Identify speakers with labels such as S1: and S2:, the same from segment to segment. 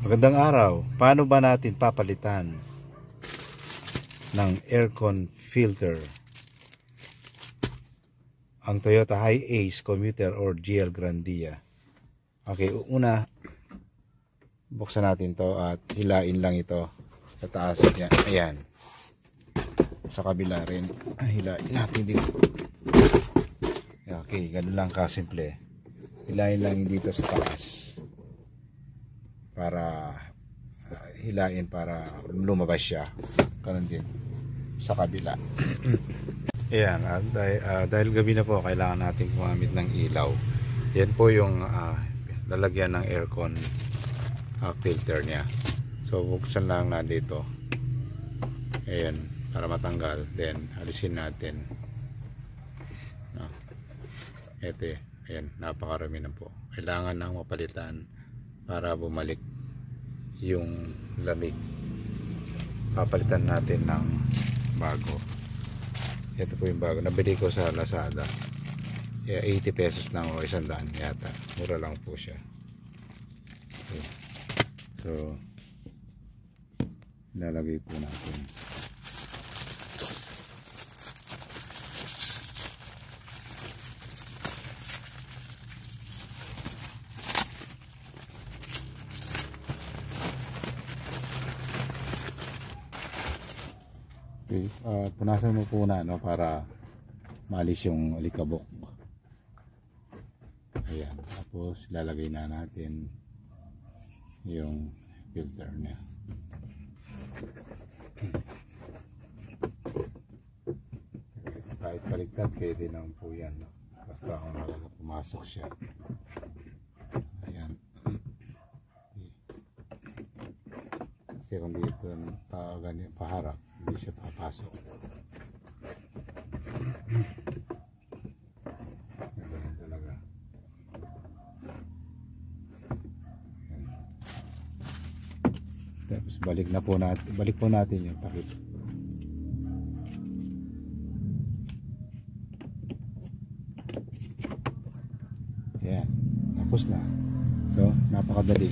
S1: Magandang araw. Paano ba natin papalitan ng aircon filter ang Toyota Hiace Commuter or GL Grandia? Okay, una buksan natin to at hilain lang ito sa taas niya. Ayan. Sa kabila rin. Hilain natin dito. Okay, ganun lang kasimple. Hilain lang dito sa taas. Para hilain para lumabas siya. Ganun din sa kabila. Ayan, dahil gabi na po, kailangan natin gumamit ng ilaw. Yan po yung lalagyan ng aircon filter niya. So buksan lang na dito. Ayan, para matanggal. Then alisin natin. Ito, ayan, napakarami na po. Kailangan nang mapalitan para bumalik yung lamig. Papalitan natin ng bago. Ito po yung bago. Nabili ko sa Lazada. 80 pesos lang o 100 yata. Mura lang po siya. Okay. So, lalagay po natin. Okay, punasan mo po na para maalis yung alikabok. Ayan, tapos lalagay na natin yung filter niya. Kahit baliktad, pwede naman po yan, no? Basta kung pumasok siya. Ayan. Kasi kung dito paharap, hindi siya papasok. Ganun talaga. Ayan. Tapos balik po natin yung takip. Ayan, tapos na. So, napakadali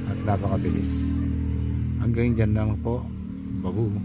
S1: at napakabilis. Hanggang dyan lang po. Babu.